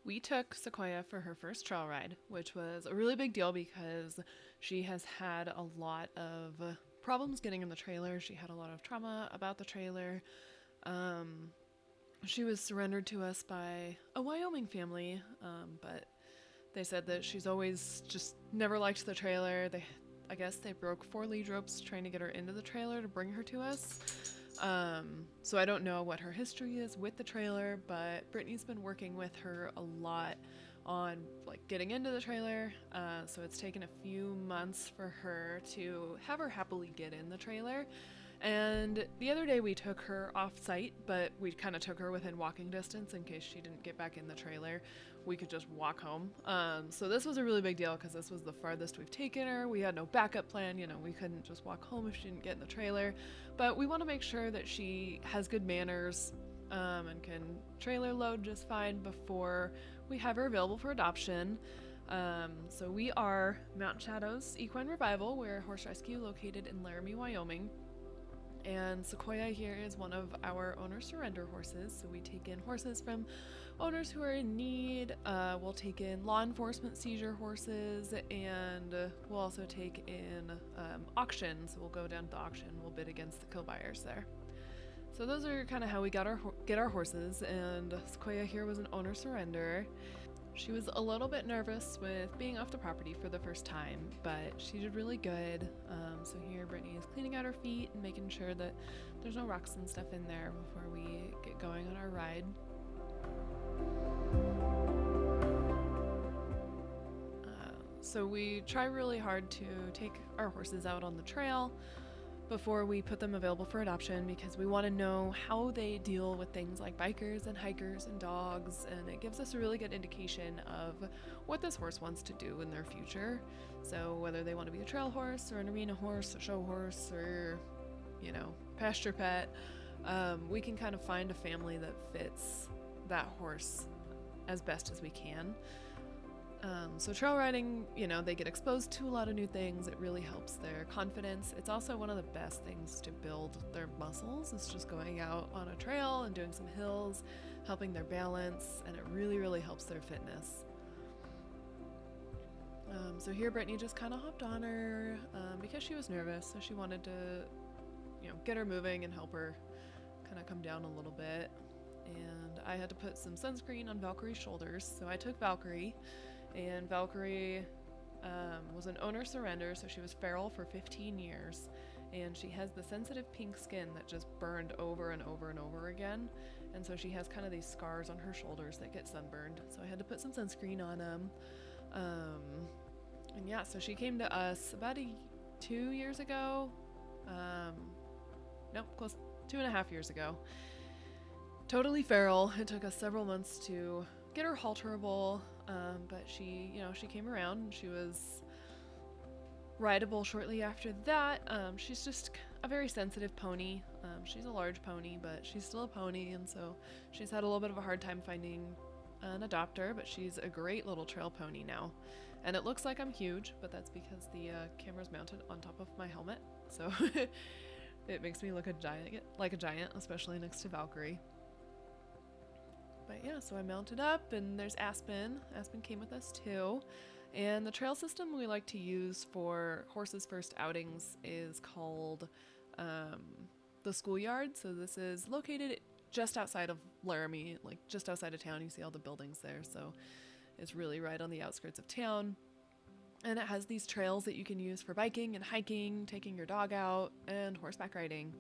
We took Sequoia for her first trail ride, which was a really big deal because she has had a lot of problems getting in the trailer. She had a lot of trauma about the trailer. She was surrendered to us by a Wyoming family, but they said that she's always just never liked the trailer. I guess they broke 4 lead ropes trying to get her into the trailer to bring her to us. So I don't know what her history is with the trailer, but Brittany's been working with her a lot on like getting into the trailer. So it's taken a few months for her to have her happily get in the trailer. And the other day we took her off site, but we kind of took her within walking distance in case she didn't get back in the trailer. We could just walk home. So this was a really big deal because this was the farthest we've taken her. We had no backup plan. You know, we couldn't just walk home if she didn't get in the trailer. But we want to make sure that she has good manners and can trailer load just fine before we have her available for adoption. So we are Mountain Shadows Equine Revival. We're a horse rescue located in Laramie, Wyoming. And Sequoia here is one of our owner surrender horses. So we take in horses from owners who are in need. We'll take in law enforcement seizure horses, and we'll also take in auctions. We'll go down to the auction. We'll bid against the co-buyers there. So those are kind of how we get our horses. And Sequoia here was an owner surrender. She was a little bit nervous with being off the property for the first time, but she did really good. So here Brittany is cleaning out her feet and making sure that there's no rocks and stuff in there before we get going on our ride. So we try really hard to take our horses out on the trail before we put them available for adoption because we want to know how they deal with things like bikers and hikers and dogs, and it gives us a really good indication of what this horse wants to do in their future. So whether they want to be a trail horse or an arena horse, a show horse, or, you know, pasture pet, we can kind of find a family that fits that horse as best as we can. So trail riding, you know, they get exposed to a lot of new things. It really helps their confidence. It's also one of the best things to build their muscles. It's just going out on a trail and doing some hills, helping their balance, and it really, really helps their fitness. So here Brittany just kind of hopped on her because she was nervous, so she wanted to, you know, get her moving and help her kind of come down a little bit. And I had to put some sunscreen on Valkyrie's shoulders, so I took Valkyrie, and Valkyrie was an owner surrender, so she was feral for 15 years, and she has the sensitive pink skin that just burned over and over and over again, and so she has kind of these scars on her shoulders that get sunburned, so I had to put some sunscreen on them. And yeah, so she came to us about 2 years ago, close 2.5 years ago. Totally feral. It took us several months to get her halterable, but she came around and she was rideable shortly after that. She's just a very sensitive pony. She's a large pony, but she's still a pony, and so she's had a little bit of a hard time finding an adopter, but she's a great little trail pony now. And it looks like I'm huge, but that's because the camera's mounted on top of my helmet, so it makes me look like a giant, especially next to Valkyrie. But yeah, so I mounted up, and there's Aspen. Aspen came with us too. And the trail system we like to use for horses' first outings is called the schoolyard. So this is located just outside of Laramie, like just outside of town. You see all the buildings there, so it's really right on the outskirts of town. And it has these trails that you can use for biking and hiking, taking your dog out, and horseback riding.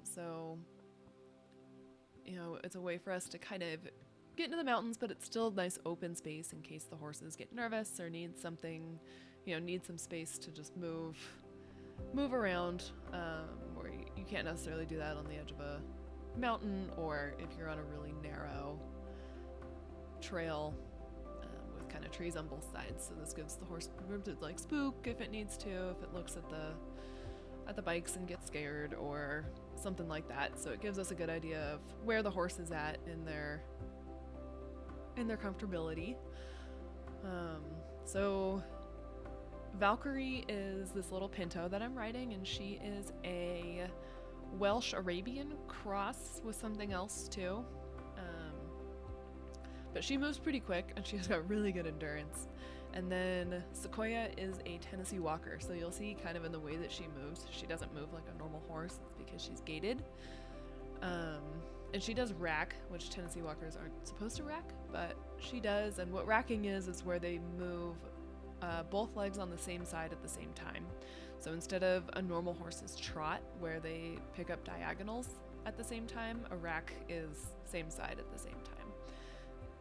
So you know, it's a way for us to kind of get into the mountains, but it's still nice open space in case the horses get nervous or need something, need some space to just move around, where you can't necessarily do that on the edge of a mountain, or if you're on a really narrow trail with kind of trees on both sides. So this gives the horse room to like spook if it needs to, if it looks at the bikes and gets scared or something like that. So it gives us a good idea of where the horse is at in their comfortability. So Valkyrie is this little pinto that I'm riding, and she is a Welsh Arabian cross with something else too. But she moves pretty quick, and she's got really good endurance. And then Sequoia is a Tennessee walker, so you'll see kind of in the way that she moves, she doesn't move like a normal horse. It's because she's gaited. And she does rack, which Tennessee walkers aren't supposed to rack, but she does. And what racking is where they move both legs on the same side at the same time. So instead of a normal horse's trot, where they pick up diagonals at the same time, a rack is same side at the same time.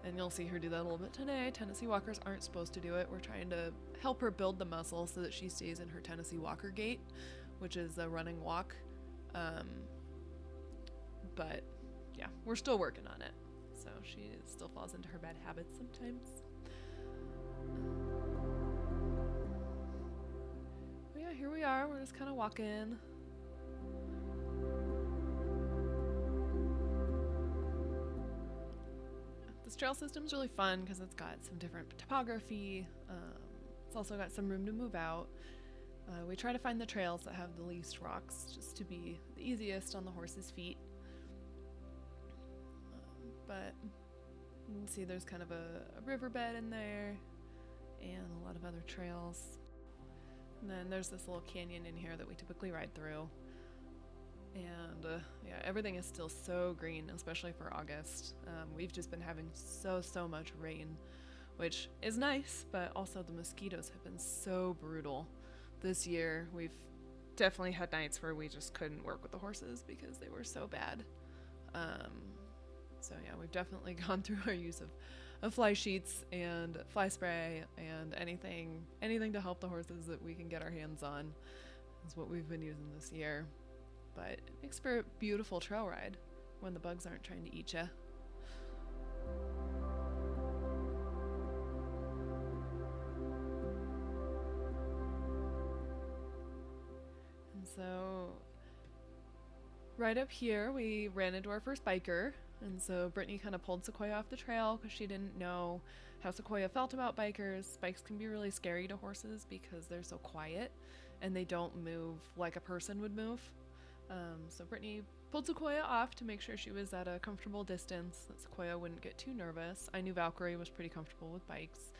And you'll see her do that a little bit today. Tennessee walkers aren't supposed to do it. We're trying to help her build the muscle so that she stays in her Tennessee walker gait, which is a running walk. But yeah, we're still working on it. So she still falls into her bad habits sometimes. But yeah, here we are. We're just kind of walking. This trail system's really fun because it's got some different topography. It's also got some room to move out. We try to find the trails that have the least rocks, just to be the easiest on the horse's feet. But you can see there's kind of a riverbed in there and a lot of other trails. And then there's this little canyon in here that we typically ride through. And yeah, everything is still so green, especially for August. We've just been having so much rain, which is nice, but also the mosquitoes have been so brutal. This year, we've definitely had nights where we just couldn't work with the horses because they were so bad. So yeah, we've definitely gone through our use of fly sheets and fly spray and anything to help the horses that we can get our hands on is what we've been using this year. But it makes for a beautiful trail ride when the bugs aren't trying to eat you. And so right up here, we ran into our first biker. And so Brittany kind of pulled Sequoia off the trail because she didn't know how Sequoia felt about bikers. Bikes can be really scary to horses because they're so quiet and they don't move like a person would move. So Brittany pulled Sequoia off to make sure she was at a comfortable distance, that Sequoia wouldn't get too nervous. I knew Valkyrie was pretty comfortable with bikes,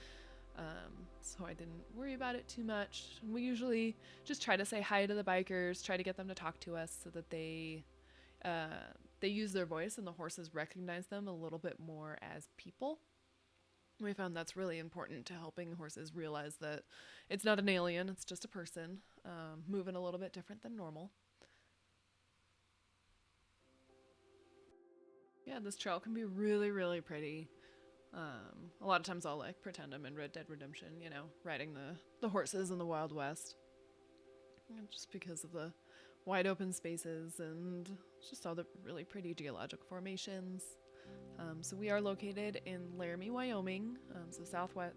so I didn't worry about it too much. And we usually just try to say hi to the bikers, try to get them to talk to us so that they use their voice and the horses recognize them a little bit more as people. We found that's really important to helping horses realize that it's not an alien, it's just a person, moving a little bit different than normal. Yeah, this trail can be really pretty. A lot of times I'll like pretend I'm in Red Dead Redemption, you know, riding the horses in the Wild West. Just because of the wide open spaces and just all the really pretty geologic formations. So we are located in Laramie, Wyoming, so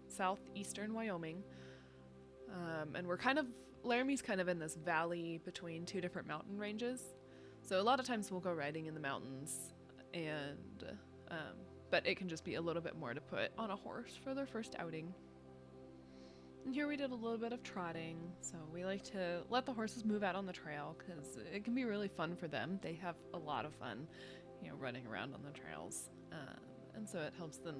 southeastern Wyoming. And Laramie's kind of in this valley between two different mountain ranges. So a lot of times we'll go riding in the mountains, and but it can just be a little bit more to put on a horse for their first outing. And here we did a little bit of trotting, so we like to let the horses move out on the trail because it can be really fun for them. They have a lot of fun, you know, running around on the trails, and so it helps them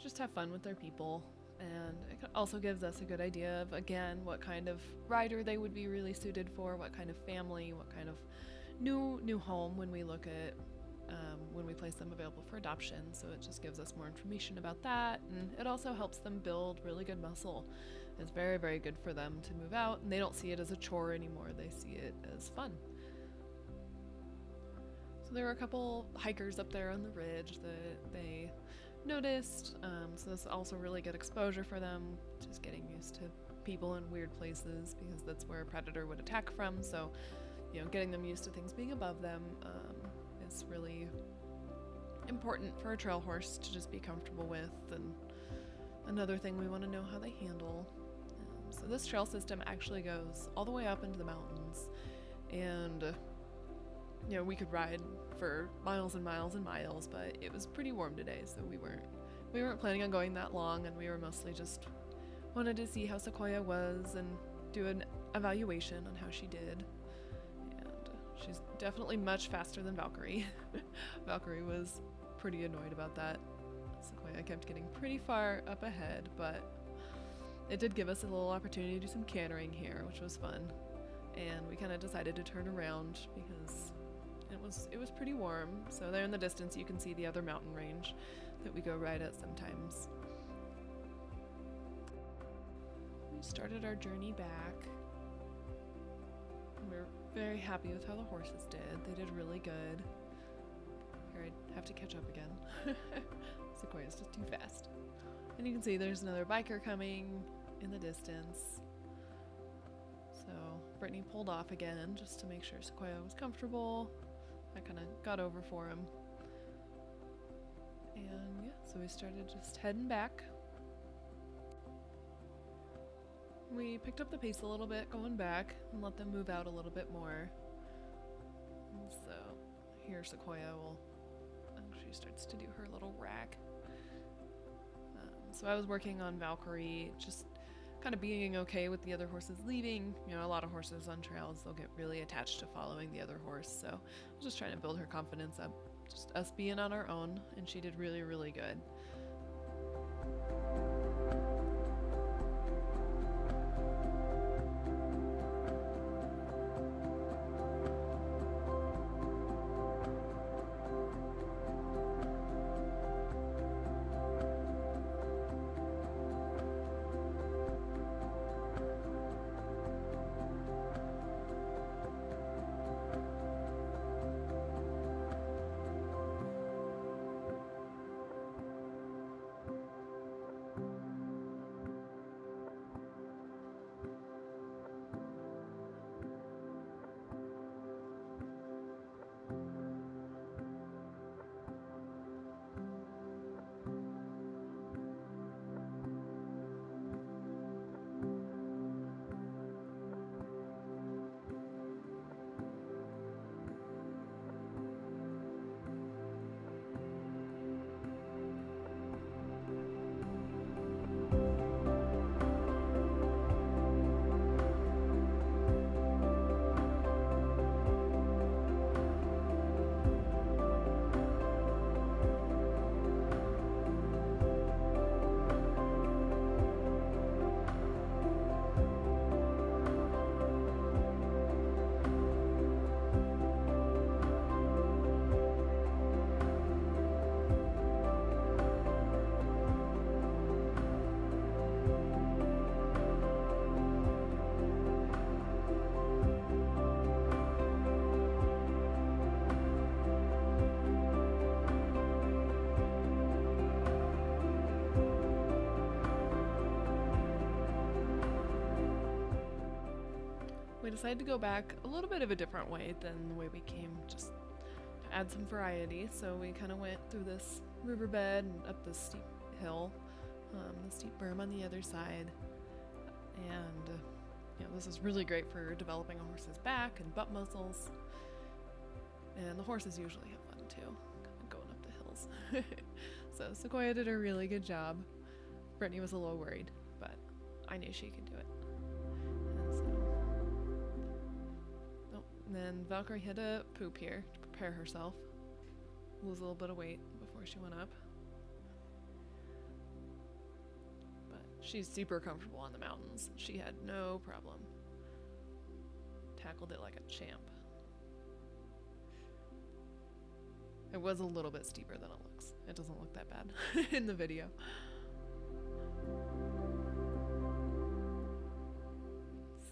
just have fun with their people. And it also gives us a good idea of, again, what kind of rider they would be really suited for, what kind of family, what kind of new home when we look at when we place them available for adoption. So it just gives us more information about that, and it also helps them build really good muscle. It's very good for them to move out, and they don't see it as a chore anymore. They see it as fun. So there were a couple hikers up there on the ridge that they noticed, so this is also really good exposure for them, just getting used to people in weird places because that's where a predator would attack from. So, you know, getting them used to things being above them is really important for a trail horse to just be comfortable with. And another thing, we want to know how they handle. So this trail system actually goes all the way up into the mountains, and you know, we could ride for miles and miles and miles, but it was pretty warm today, so we weren't planning on going that long, and we were mostly just wanted to see how Sequoia was and do an evaluation on how she did. She's definitely much faster than Valkyrie. Valkyrie was pretty annoyed about that. kept getting pretty far up ahead, but it did give us a little opportunity to do some cantering here, which was fun. And we kind of decided to turn around because it was pretty warm. So there in the distance you can see the other mountain range that we go ride at sometimes. We started our journey back. We're very happy with how the horses did. They did really good. Here, I'd have to catch up again. Sequoia's just too fast. And you can see there's another biker coming in the distance. So Brittany pulled off again just to make sure Sequoia was comfortable. I kind of got over for him. And yeah, so we started just heading back. We picked up the pace a little bit going back and let them move out a little bit more. And so here Sequoia will, she starts to do her little rack. So I was working on Valkyrie, just kind of being okay with the other horses leaving. You know, a lot of horses on trails, they'll get really attached to following the other horse. So I was just trying to build her confidence up, just us being on our own, and she did really, really good. We decided to go back a little bit of a different way than the way we came, just to add some variety. So we kind of went through this riverbed and up this steep hill, the steep berm on the other side. And you know, this is really great for developing a horse's back and butt muscles. And the horses usually have fun too, kind of going up the hills. So Sequoia did a really good job. Brittany was a little worried, but I knew she could do it. And then Valkyrie had to poop here to prepare herself, lose a little bit of weight before she went up. But she's super comfortable on the mountains. She had no problem. Tackled it like a champ. It was a little bit steeper than it looks. It doesn't look that bad in the video.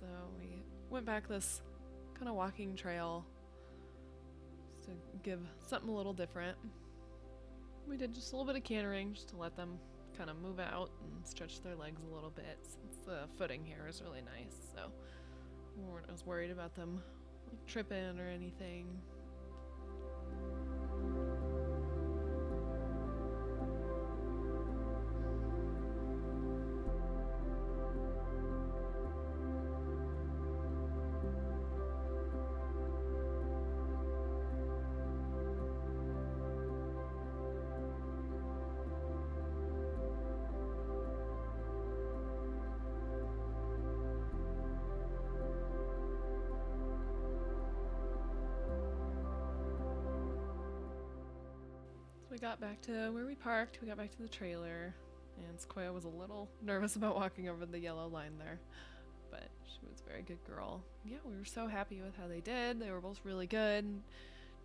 So we went back this kind of walking trail just to give something a little different. We did just a little bit of cantering just to let them kind of move out and stretch their legs a little bit, since the footing here is really nice, so we weren't as worried about them like tripping or anything. got back to where we parked, we got back to the trailer, and Sequoia was a little nervous about walking over the yellow line there, but she was a very good girl. Yeah, we were so happy with how they did. They were both really good.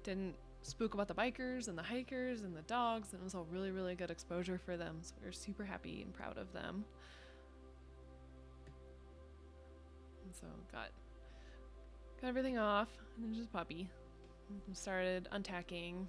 Didn't spook about the bikers and the hikers and the dogs, and it was all really, really good exposure for them, so we were super happy and proud of them. And so got everything off, and then just puppy. And started untacking.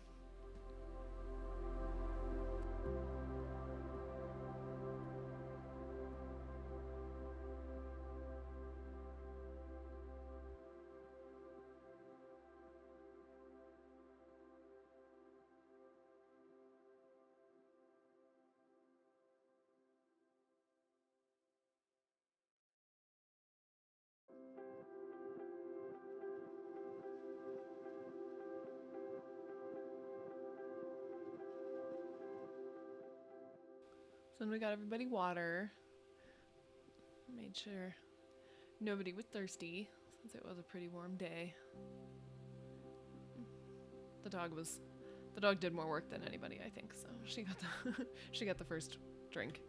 So then we got everybody water. Made sure nobody was thirsty since it was a pretty warm day. The dog did more work than anybody, I think, so she got the she got the first drink.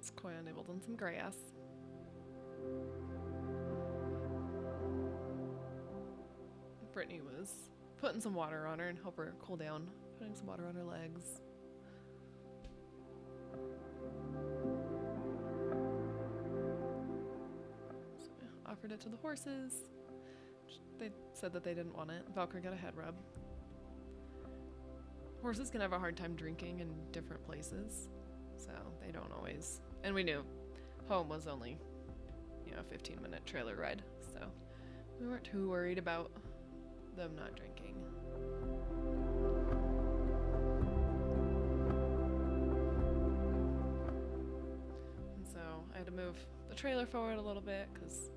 Sequoia nibbled on some grass. Brittany was putting some water on her and help her cool down, putting some water on her legs. So I offered it to the horses. They said that they didn't want it. Valkyrie got a head rub. Horses can have a hard time drinking in different places, so they don't always. And we knew home was only, a 15-minute trailer ride, so we weren't too worried about them not drinking. And so I had to move the trailer forward a little bit because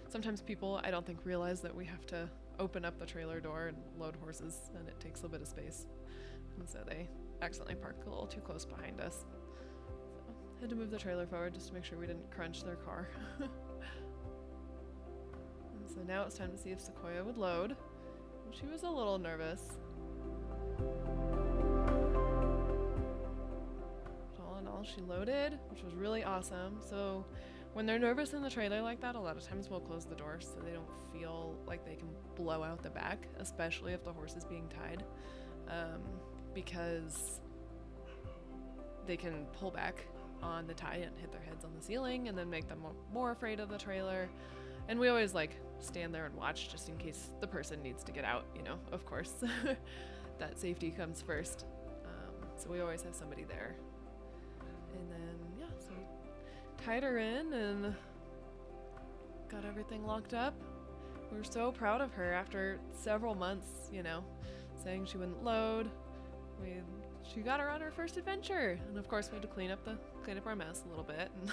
sometimes people realize that we have to open up the trailer door and load horses, and it takes a bit of space. And so they accidentally parked a little too close behind us. So I had to move the trailer forward just to make sure we didn't crunch their car. And so now it's time to see if Sequoia would load. And she was a little nervous. But all in all, she loaded, which was really awesome. So when they're nervous in the trailer like that, a lot of times we'll close the door so they don't feel like they can blow out the back, especially if the horse is being tied, because they can pull back on the tie and hit their heads on the ceiling and then make them more afraid of the trailer. And we always stand there and watch just in case the person needs to get out, of course. That safety comes first. So we always have somebody there. And then, so tied her in and got everything locked up. We were so proud of her after several months, saying she wouldn't load. She got her on her first adventure, and of course we had to clean up our mess a little bit and